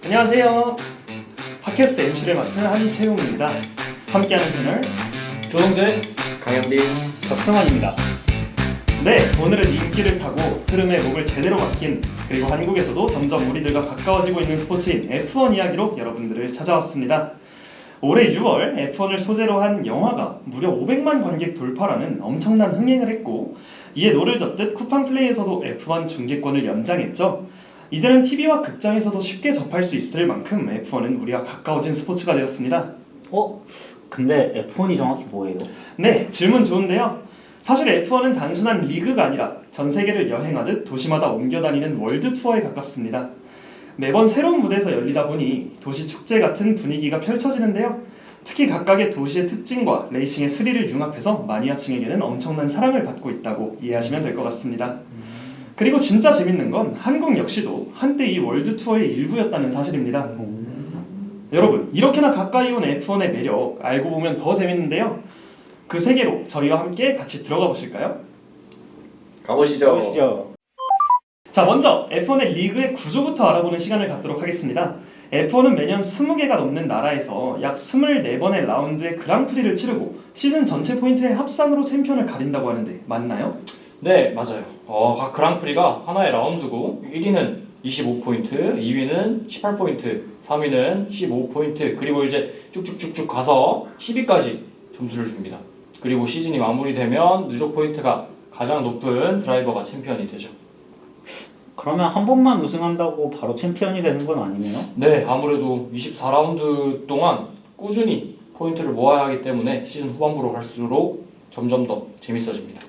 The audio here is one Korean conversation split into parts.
안녕하세요. 팟캐스트 MC를 맡은 한채용입니다. 함께하는 패널 조성재, 강현빈, 박승환입니다. 네, 오늘은 인기를 타고 흐름에 목을 제대로 맡긴, 그리고 한국에서도 점점 우리들과 가까워지고 있는 스포츠인 F1 이야기로 여러분들을 찾아왔습니다. 올해 6월 F1을 소재로 한 영화가 무려 500만 관객 돌파라는 엄청난 흥행을 했고, 이에 노를 젓듯 쿠팡 플레이에서도 F1 중계권을 연장했죠. 이제는 TV와 극장에서도 쉽게 접할 수 있을 만큼 F1은 우리와 가까워진 스포츠가 되었습니다. 근데 F1이 정확히 뭐예요? 네, 질문 좋은데요. 사실 F1은 단순한 리그가 아니라 전 세계를 여행하듯 도시마다 옮겨다니는 월드 투어에 가깝습니다. 매번 새로운 무대에서 열리다 보니 도시 축제 같은 분위기가 펼쳐지는데요. 특히 각각의 도시의 특징과 레이싱의 스릴을 융합해서 마니아층에게는 엄청난 사랑을 받고 있다고 이해하시면 될 것 같습니다. 그리고 진짜 재밌는 건 한국 역시도 한때 이 월드 투어의 일부였다는 사실입니다. 여러분, 이렇게나 가까이 온 F1의 매력 알고 보면 더 재밌는데요. 그 세계로 저희와 함께 같이 들어가 보실까요? 가보시죠. 자, 먼저 F1의 리그의 구조부터 알아보는 시간을 갖도록 하겠습니다. F1은 매년 20개가 넘는 나라에서 약 24번의 라운드의 그랑프리를 치르고 시즌 전체 포인트의 합산으로 챔피언을 가린다고 하는데 맞나요? 네, 맞아요. 각 그랑프리가 하나의 라운드고 1위는 25포인트, 2위는 18포인트, 3위는 15포인트, 그리고 이제 쭉쭉쭉쭉 가서 10위까지 점수를 줍니다. 그리고 시즌이 마무리되면 누적 포인트가 가장 높은 드라이버가 챔피언이 되죠. 그러면 한 번만 우승한다고 바로 챔피언이 되는 건 아니네요? 네, 아무래도 24라운드 동안 꾸준히 포인트를 모아야 하기 때문에 시즌 후반부로 갈수록 점점 더 재밌어집니다.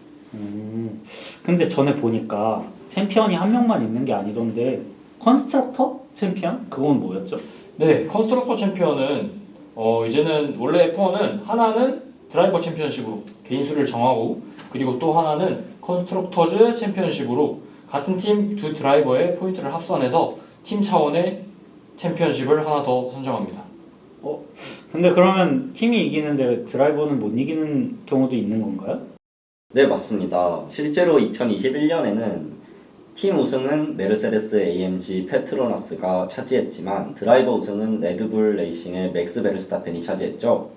근데 전에 보니까 챔피언이 한 명만 있는 게 아니던데 컨스트럭터 챔피언? 그건 뭐였죠? 네, 컨스트럭터 챔피언은 이제는 원래 F1은 하나는 드라이버 챔피언십으로 개인 수를 정하고, 그리고 또 하나는 컨스트럭터즈 챔피언십으로 같은 팀 두 드라이버의 포인트를 합산해서 팀 차원의 챔피언십을 하나 더 선정합니다. 근데 그러면 팀이 이기는데 드라이버는 못 이기는 경우도 있는 건가요? 네, 맞습니다. 실제로 2021년에는 팀 우승은 메르세데스 AMG 페트로나스가 차지했지만 드라이버 우승은 레드불 레이싱의 맥스 베르스타펜이 차지했죠.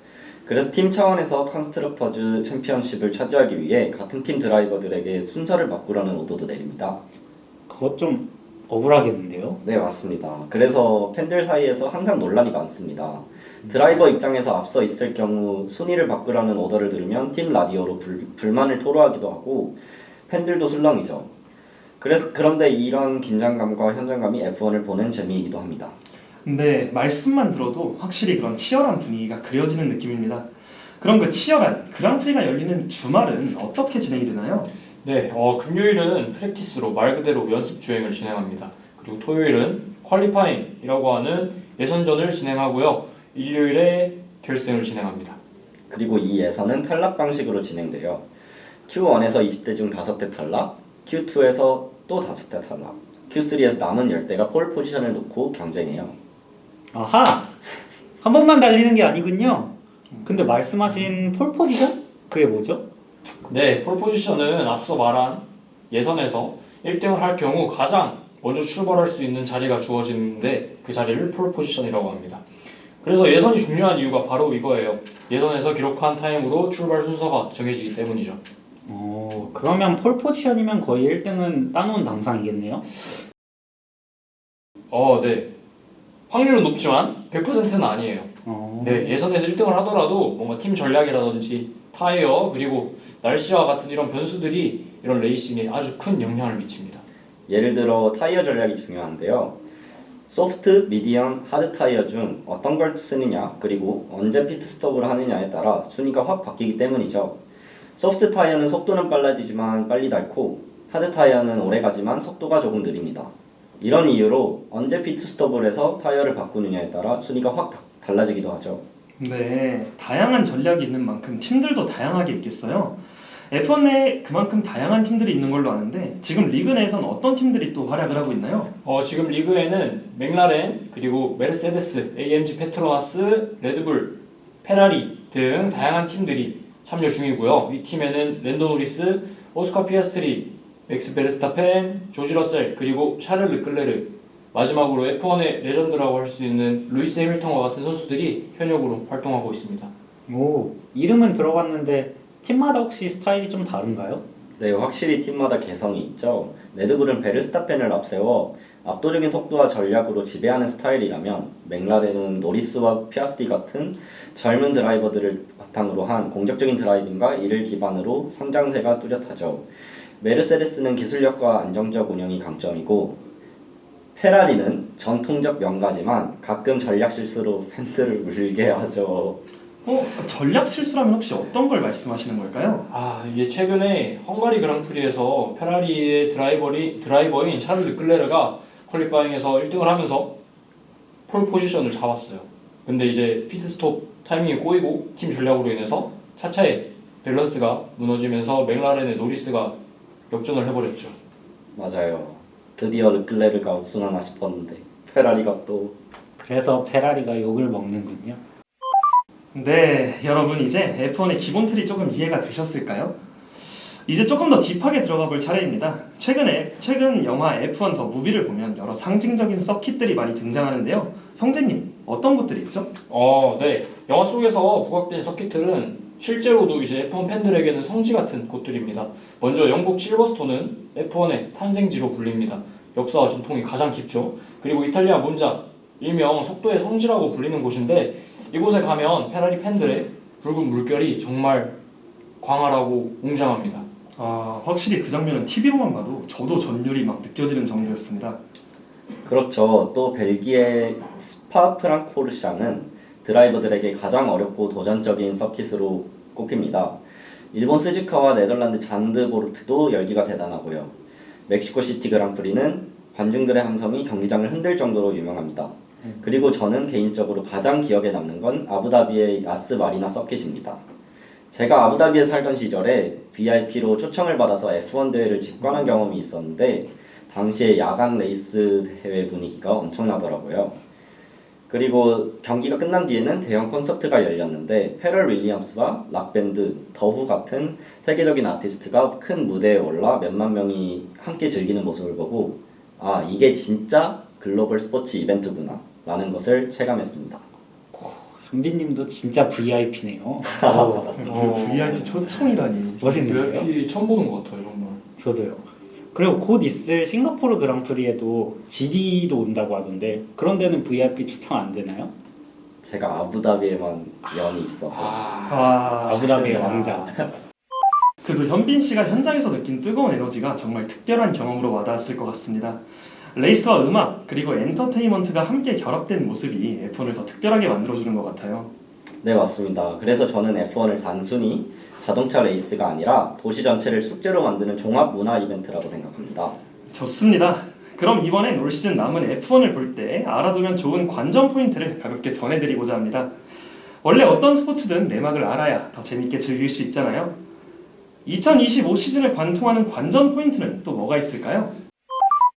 그래서 팀 차원에서 컨스트럭터즈 챔피언십을 차지하기 위해 같은 팀 드라이버들에게 순서를 바꾸라는 오더도 내립니다. 그것 좀 억울하겠는데요? 네, 맞습니다. 그래서 팬들 사이에서 항상 논란이 많습니다. 드라이버 입장에서 앞서 있을 경우 순위를 바꾸라는 오더를 들으면 팀 라디오로 불만을 토로하기도 하고 팬들도 술렁이죠. 그런데 이런 긴장감과 현장감이 F1을 보는 재미이기도 합니다. 근데 말씀만 들어도 확실히 그런 치열한 분위기가 그려지는 느낌입니다. 그럼 그 치열한 그랑프리가 열리는 주말은 어떻게 진행이 되나요? 네, 금요일은 프랙티스로 말 그대로 연습 주행을 진행합니다. 그리고 토요일은 퀄리파잉이라고 하는 예선전을 진행하고요. 일요일에 결승을 진행합니다. 그리고 이 예선은 탈락 방식으로 진행돼요. Q1에서 20대 중 5대 탈락, Q2에서 또 5대 탈락, Q3에서 남은 10대가 폴 포지션을 놓고 경쟁해요. 아하! 한 번만 달리는 게 아니군요. 근데 말씀하신 폴 포지션? 그게 뭐죠? 네, 폴 포지션은 앞서 말한 예선에서 1등을 할 경우 가장 먼저 출발할 수 있는 자리가 주어지는데 그 자리를 폴 포지션이라고 합니다. 그래서 예선이 중요한 이유가 바로 이거예요. 예선에서 기록한 타임으로 출발 순서가 정해지기 때문이죠. 그러면 폴 포지션이면 거의 1등은 따놓은 당상이겠네요? 네. 확률은 높지만 100%는 아니에요. 네, 예선에서 1등을 하더라도 뭔가 팀 전략이라든지 타이어 그리고 날씨와 같은 이런 변수들이 이런 레이싱에 아주 큰 영향을 미칩니다. 예를 들어 타이어 전략이 중요한데요. 소프트, 미디엄, 하드 타이어 중 어떤 걸 쓰느냐, 그리고 언제 피트스톱을 하느냐에 따라 순위가 확 바뀌기 때문이죠. 소프트 타이어는 속도는 빨라지지만 빨리 닳고, 하드 타이어는 오래가지만 속도가 조금 느립니다. 이런 이유로 언제 피트스톱을 해서 타이어를 바꾸느냐에 따라 순위가 확 달라지기도 하죠. 네, 다양한 전략이 있는 만큼 팀들도 다양하게 있겠어요. F1 내에 그만큼 다양한 팀들이 있는 걸로 아는데 지금 리그 내에서는 어떤 팀들이 또 활약을 하고 있나요? 지금 리그에는 맥라렌, 그리고 메르세데스, AMG 페트로나스, 레드불, 페라리 등 다양한 팀들이 참여 중이고요. 이 팀에는 랜도 노리스, 오스카 피아스트리, 맥스 베르스타펜, 조지 러셀, 그리고 샤를 르클레르 마지막으로 F1의 레전드라고 할 수 있는 루이스 해밀턴과 같은 선수들이 현역으로 활동하고 있습니다. 오, 이름은 들어봤는데 팀마다 혹시 스타일이 좀 다른가요? 네, 확실히 팀마다 개성이 있죠. 레드불은 베르스타펜을 앞세워 압도적인 속도와 전략으로 지배하는 스타일이라면 맥라렌은 노리스와 피아스티 같은 젊은 드라이버들을 바탕으로 한 공격적인 드라이빙과 이를 기반으로 성장세가 뚜렷하죠. 메르세데스는 기술력과 안정적 운영이 강점이고 페라리는 전통적 명가지만 가끔 전략 실수로 팬들을 울게 하죠. 전략 실수라면 혹시 어떤 걸 말씀하시는 걸까요? 이게 최근에 헝가리 그랑프리에서 페라리의 드라이버인 샤를 르클레르가 퀄리파잉에서 1등을 하면서 폴 포지션을 잡았어요. 근데 이제 피트스톱 타이밍이 꼬이고 팀 전략으로 인해서 차차의 밸런스가 무너지면서 맥라렌의 노리스가 역전을 해버렸죠. 맞아요. 드디어 르클레르가 우승하나 싶었는데 페라리가 또 그래서 페라리가 욕을 먹는군요. 네, 여러분 이제 F1의 기본 틀이 조금 이해가 되셨을까요? 이제 조금 더 딥하게 들어가 볼 차례입니다. 최근 영화 F1 더 무비를 보면 여러 상징적인 서킷들이 많이 등장하는데요. 성재님, 어떤 것들이 있죠? 네. 영화 속에서 부각된 서킷들은 실제로도 이제 F1 팬들에게는 성지 같은 곳들입니다. 먼저 영국 실버스톤은 F1의 탄생지로 불립니다. 역사와 전통이 가장 깊죠. 그리고 이탈리아 몬자, 일명 속도의 성지라고 불리는 곳인데 이곳에 가면 페라리 팬들의 붉은 물결이 정말 광활하고 웅장합니다. 확실히 그 장면은 TV로만 봐도 저도 전율이 막 느껴지는 정도였습니다. 그렇죠. 또 벨기에 스파 프랑코르샹은 드라이버들에게 가장 어렵고 도전적인 서킷으로 꼽힙니다. 일본 스즈카와 네덜란드 잔드보르트도 열기가 대단하고요. 멕시코 시티 그랑프리는 관중들의 함성이 경기장을 흔들 정도로 유명합니다. 그리고 저는 개인적으로 가장 기억에 남는 건 아부다비의 야스 마리나 서킷입니다. 제가 아부다비에 살던 시절에 VIP로 초청을 받아서 F1 대회를 직관한 경험이 있었는데 당시에 야간 레이스 대회 분위기가 엄청나더라고요. 그리고 경기가 끝난 뒤에는 대형 콘서트가 열렸는데 페럴 윌리엄스와 락밴드, 더후 같은 세계적인 아티스트가 큰 무대에 올라 몇만 명이 함께 즐기는 모습을 보고 이게 진짜 글로벌 스포츠 이벤트구나 라는 것을 체감했습니다. 현빈님도 진짜 VIP네요. VIP 초청이라니. 멋있는데요? VIP 처음 보는 것 같아요, 이런 걸. 저도요. 그리고 곧 있을 싱가포르 그랑프리에도 GD도 온다고 하던데 그런 데는 VIP 초청 안 되나요? 제가 아부다비에만 연이 있어서 아부다비의 왕자. 그래도 현빈 씨가 현장에서 느낀 뜨거운 에너지가 정말 특별한 경험으로 와닿았을 것 같습니다. 레이스와 음악 그리고 엔터테인먼트가 함께 결합된 모습이 F1을 더 특별하게 만들어주는 것 같아요. 네, 맞습니다. 그래서 저는 F1을 단순히 자동차 레이스가 아니라 도시 전체를 축제로 만드는 종합 문화 이벤트라고 생각합니다. 좋습니다. 그럼 이번엔 올 시즌 남은 F1을 볼 때 알아두면 좋은 관전 포인트를 가볍게 전해드리고자 합니다. 원래 어떤 스포츠든 내막을 알아야 더 재밌게 즐길 수 있잖아요. 2025 시즌을 관통하는 관전 포인트는 또 뭐가 있을까요?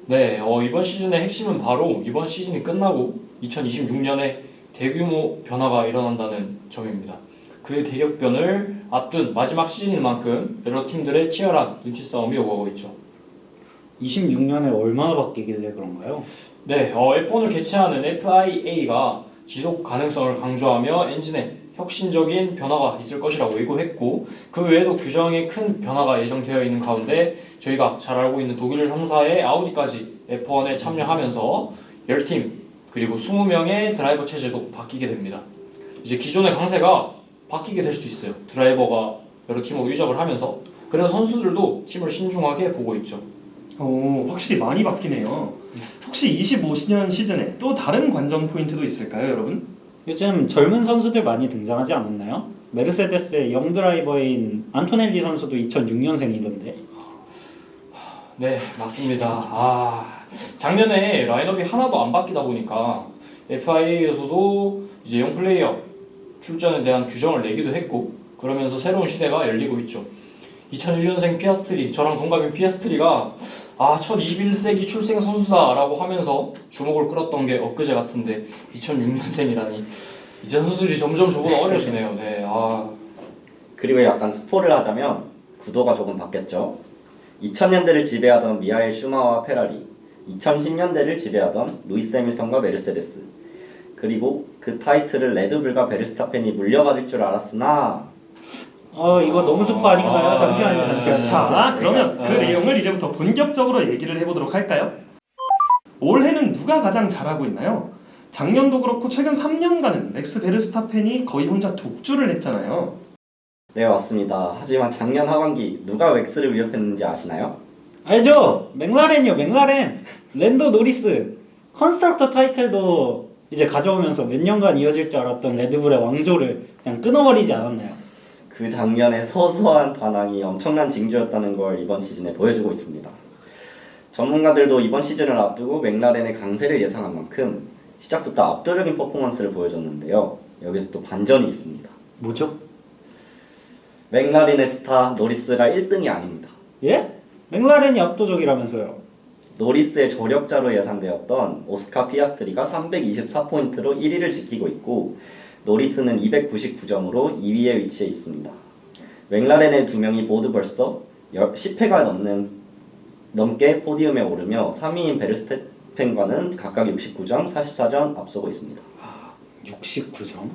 네, 이번 시즌의 핵심은 바로 이번 시즌이 끝나고 2026년에 대규모 변화가 일어난다는 점입니다. 그 대격변을 앞둔 마지막 시즌인 만큼 여러 팀들의 치열한 눈치 싸움이 오가고 있죠. 26년에 얼마나 바뀌길래 그런가요? 네, F1을 개최하는 FIA가 지속 가능성을 강조하며 엔진에 혁신적인 변화가 있을 것이라고 예고했고 그 외에도 규정에 큰 변화가 예정되어 있는 가운데 저희가 잘 알고 있는 독일 3사의 아우디까지 F1에 참여하면서 10팀 그리고 20명의 드라이버 체제도 바뀌게 됩니다. 이제 기존의 강세가 바뀌게 될 수 있어요. 드라이버가 여러 팀으로 이적을 하면서 그래서 선수들도 팀을 신중하게 보고 있죠. 확실히 많이 바뀌네요. 혹시 25년 시즌에 또 다른 관전 포인트도 있을까요, 여러분? 요즘 젊은 선수들 많이 등장하지 않았나요? 메르세데스의 영 드라이버인 안토넬리 선수도 2006년생이던데. 네, 맞습니다. 작년에 라인업이 하나도 안 바뀌다 보니까 FIA에서도 이제 영 플레이어 출전에 대한 규정을 내기도 했고 그러면서 새로운 시대가 열리고 있죠. 2001년생 피아스트리, 저랑 동갑인 피아스트리가 첫 21세기 출생 선수다라고 하면서 주목을 끌었던 게 엊그제 같은데 2006년생이라니 이제 선수들이 점점 저보다 어려지네요. 네, 그리고 약간 스포를 하자면 구도가 조금 바뀌었죠. 2000년대를 지배하던 미하엘 슈마와 페라리, 2010년대를 지배하던 루이스 해밀턴과 메르세데스, 그리고 그 타이틀을 레드불과 베르스타펜이 물려받을 줄 알았으나 이거 너무 스포 아닌가요? 잠시만요. 자, 그러면 그 아. 내용을 이제부터 본격적으로 얘기를 해보도록 할까요? 올해는 누가 가장 잘하고 있나요? 작년도 그렇고 최근 3년간은 맥스 베르스타펜이 거의 혼자 독주를 했잖아요. 네, 맞습니다. 하지만 작년 하반기 누가 웩스를 위협했는지 아시나요? 알죠? 맥라렌이요, 맥라렌. 랜도 노리스. 컨스트럭터 타이틀도 이제 가져오면서 몇 년간 이어질 줄 알았던 레드불의 왕조를 그냥 끊어버리지 않았나요? 그 장면의 소소한 반항이 엄청난 징조였다는 걸 이번 시즌에 보여주고 있습니다. 전문가들도 이번 시즌을 앞두고 맥라렌의 강세를 예상한 만큼 시작부터 압도적인 퍼포먼스를 보여줬는데요. 여기서 또 반전이 있습니다. 뭐죠? 맥라렌의 스타 노리스가 1등이 아닙니다. 예? 맥라렌이 압도적이라면서요. 노리스의 조력자로 예상되었던 오스카 피아스트리가 324포인트로 1위를 지키고 있고 노리스는 299점으로 2위에 위치해 있습니다. 맥라렌의 두 명이 모두 벌써 10회가 넘게 포디움에 오르며 3위인 베르스타펜과는 각각 69점, 44점 앞서고 있습니다. 69점?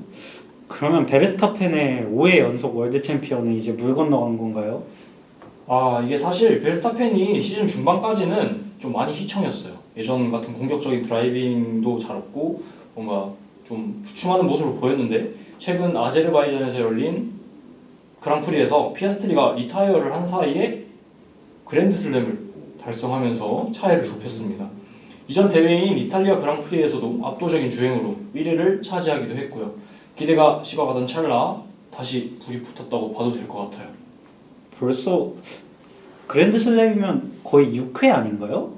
그러면 베르스타펜의 5회 연속 월드 챔피언은 이제 물 건너간 건가요? 이게 사실 베르스타펜이 시즌 중반까지는 좀 많이 희청이었어요. 예전 같은 공격적인 드라이빙도 잘 없고 뭔가 좀 주춤하는 모습을 보였는데 최근 아제르바이잔에서 열린 그랑프리에서 피아스트리가 리타이어를 한 사이에 그랜드슬램을 달성하면서 차이를 좁혔습니다. 이전 대회인 이탈리아 그랑프리에서도 압도적인 주행으로 1위를 차지하기도 했고요. 기대가 식어가던 찰나 다시 불이 붙었다고 봐도 될 것 같아요. 벌써 그랜드슬램이면 거의 6회 아닌가요?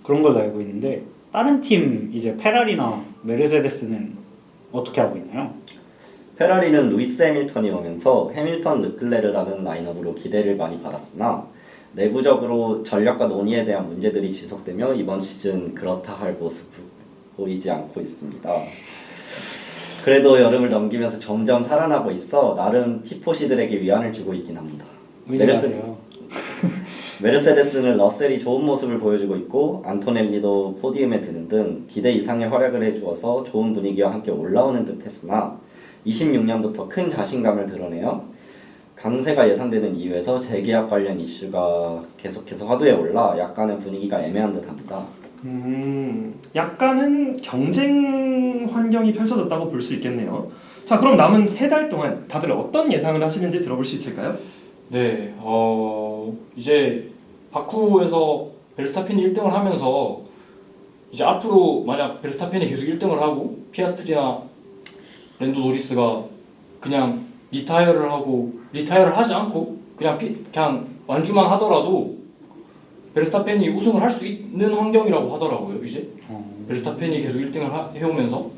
그런 걸로 알고 있는데 다른 팀 이제 페라리나 메르세데스는 어떻게 하고 있나요? 페라리는 루이스 해밀턴이 오면서 해밀턴 르클레르라는 라인업으로 기대를 많이 받았으나 내부적으로 전략과 논의에 대한 문제들이 지속되며 이번 시즌 그렇다 할 모습을 보이지 않고 있습니다. 그래도 여름을 넘기면서 점점 살아나고 있어 나름 티포시들에게 위안을 주고 있긴 합니다. 의심하세요. 메르세데스는 러셀이 좋은 모습을 보여주고 있고 안토넬리도 포디움에 드는 등 기대 이상의 활약을 해주어서 좋은 분위기와 함께 올라오는 듯 했으나 26년부터 큰 자신감을 드러내어 강세가 예상되는 이유에서 재계약 관련 이슈가 계속해서 화두에 올라 약간은 분위기가 애매한 듯 합니다. 약간은 경쟁 환경이 펼쳐졌다고 볼 수 있겠네요. 자, 그럼 남은 3달 동안 다들 어떤 예상을 하시는지 들어볼 수 있을까요? 네, 이제 바쿠에서 베르스타펜이 1등을 하면서 이제 앞으로 만약 베르스타펜이 계속 1등을 하고 피아스트리나 랜도 노리스가 그냥 리타이어를 하지 않고 그냥 완주만 하더라도 베르스타펜이 우승을 할 수 있는 환경이라고 하더라고요. 이제 베르스타펜이 계속 1등을 해오면서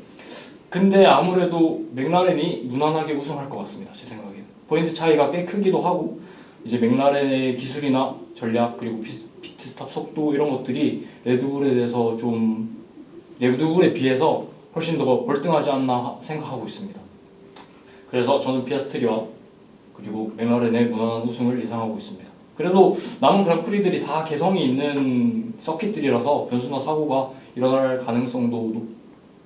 근데 아무래도 맥라렌이 무난하게 우승할 것 같습니다. 제 생각에는 포인트 차이가 꽤 크기도 하고 이제 맥라렌의 기술이나 전략 그리고 피트스탑 속도 이런 것들이 레드불에 대해서 좀 레드불에 비해서 훨씬 더 월등하지 않나 생각하고 있습니다. 그래서 저는 피아스트리와 그리고 맥라렌의 무난한 우승을 예상하고 있습니다. 그래도 남은 그랑프리들이 다 개성이 있는 서킷들이라서 변수나 사고가 일어날 가능성도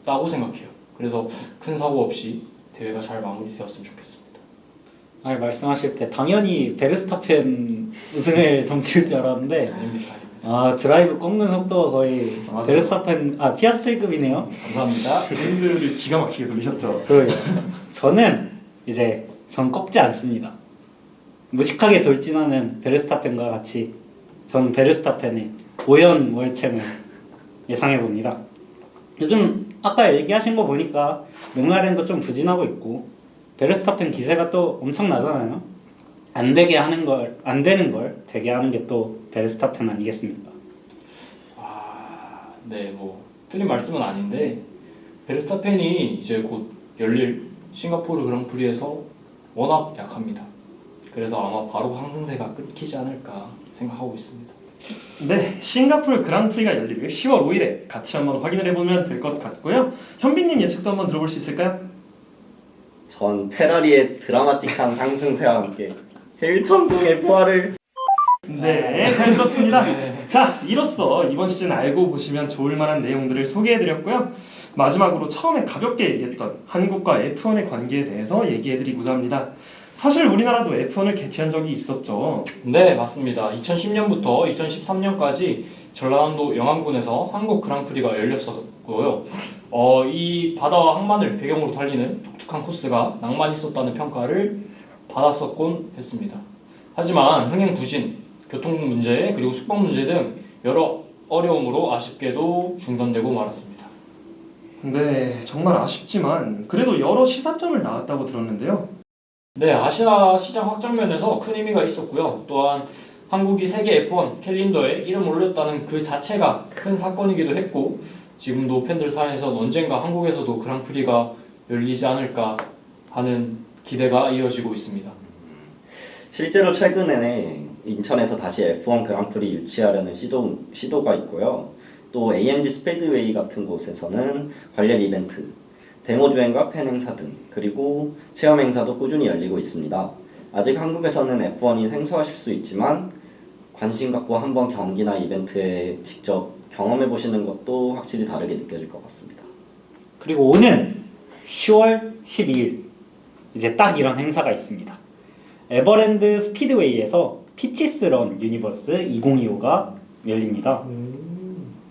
높다고 생각해요. 그래서 큰 사고 없이 대회가 잘 마무리되었으면 좋겠습니다. 아니 말씀하실 때 당연히 베르스타펜 우승을 점칠 줄 알았는데 드라이브 꺾는 속도가 거의 베르스타펜 피아스트리급이네요. 감사합니다. 핸들을 기가 막히게 돌리셨죠. 저는 이제 전 꺾지 않습니다. 무식하게 돌진하는 베르스타펜과 같이 전 베르스타펜의 5연 월챔을 예상해 봅니다. 요즘 아까 얘기하신 거 보니까 맥라렌도 좀 부진하고 있고 베르스타펜 기세가 또 엄청 나잖아요. 안 되는 걸 되게 하는 게 또 베르스타펜 아니겠습니까? 네, 뭐 틀린 말씀은 아닌데 베르스타펜이 이제 곧 열릴 싱가포르 그랑프리에서 워낙 약합니다. 그래서 아마 바로 상승세가 끊기지 않을까 생각하고 있습니다. 네, 싱가포르 그랑프리가 열릴 10월 5일에 같이 한번 확인을 해보면 될 것 같고요. 현빈님 예측도 한번 들어볼 수 있을까요? 전 페라리의 드라마틱한 상승세와 함께 해밀턴 공의 포화를 네, 잘 들었습니다. 자, 이로써 이번 시즌 알고 보시면 좋을 만한 내용들을 소개해드렸고요. 마지막으로 처음에 가볍게 얘기했던 한국과 F1의 관계에 대해서 얘기해드리고자 합니다. 사실 우리나라도 F1을 개최한 적이 있었죠. 네, 맞습니다. 2010년부터 2013년까지 전라남도 영암군에서 한국 그랑프리가 열렸었고요. 이 바다와 항만을 배경으로 달리는 독특한 코스가 낭만 있었다는 평가를 받았었곤 했습니다. 하지만 흥행 부진, 교통 문제, 그리고 숙박 문제 등 여러 어려움으로 아쉽게도 중단되고 말았습니다. 네, 정말 아쉽지만 그래도 여러 시사점을 낳았다고 들었는데요. 네, 아시아 시장 확장 면에서 큰 의미가 있었고요. 또한 한국이 세계 F1 캘린더에 이름 올렸다는 그 자체가 큰 사건이기도 했고, 지금도 팬들 사이에서 언젠가 한국에서도 그랑프리가 열리지 않을까 하는 기대가 이어지고 있습니다. 실제로 최근에 인천에서 다시 F1 그랑프리 유치하려는 시도가 있고요. 또 AMG 스피드웨이 같은 곳에서는 관련 이벤트, 데모 주행과 팬 행사 등, 그리고 체험 행사도 꾸준히 열리고 있습니다. 아직 한국에서는 F1이 생소하실 수 있지만 관심 갖고 한번 경기나 이벤트에 직접 경험해 보시는 것도 확실히 다르게 느껴질 것 같습니다. 그리고 오는 10월 12일 이제 딱 이런 행사가 있습니다. 에버랜드 스피드웨이에서 피치스런 유니버스 2025가 열립니다.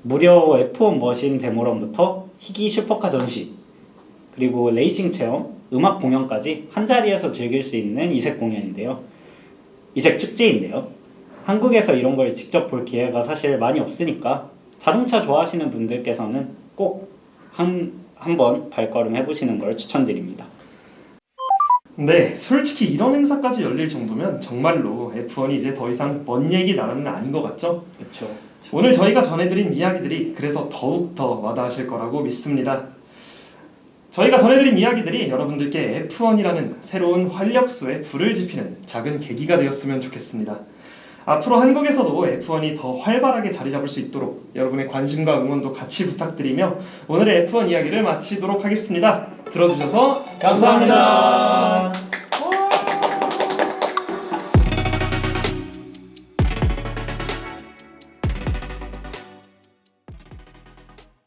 무려 F1 머신 데모런부터 희귀 슈퍼카 전시, 그리고 레이싱 체험, 음악 공연까지 한 자리에서 즐길 수 있는 이색 공연인데요. 이색 축제인데요. 한국에서 이런 걸 직접 볼 기회가 사실 많이 없으니까 자동차 좋아하시는 분들께서는 꼭 한번 발걸음 해보시는 걸 추천드립니다. 네, 솔직히 이런 행사까지 열릴 정도면 정말로 F1이 이제 더 이상 먼 얘기 나라는 아닌 것 같죠? 그렇죠. 오늘 저희가 전해드린 이야기들이 그래서 더욱더 와닿으실 거라고 믿습니다. 저희가 전해드린 이야기들이 여러분들께 F1이라는 새로운 활력소에 불을 지피는 작은 계기가 되었으면 좋겠습니다. 앞으로 한국에서도 F1이 더 활발하게 자리 잡을 수 있도록 여러분의 관심과 응원도 같이 부탁드리며 오늘의 F1 이야기를 마치도록 하겠습니다. 들어주셔서 감사합니다.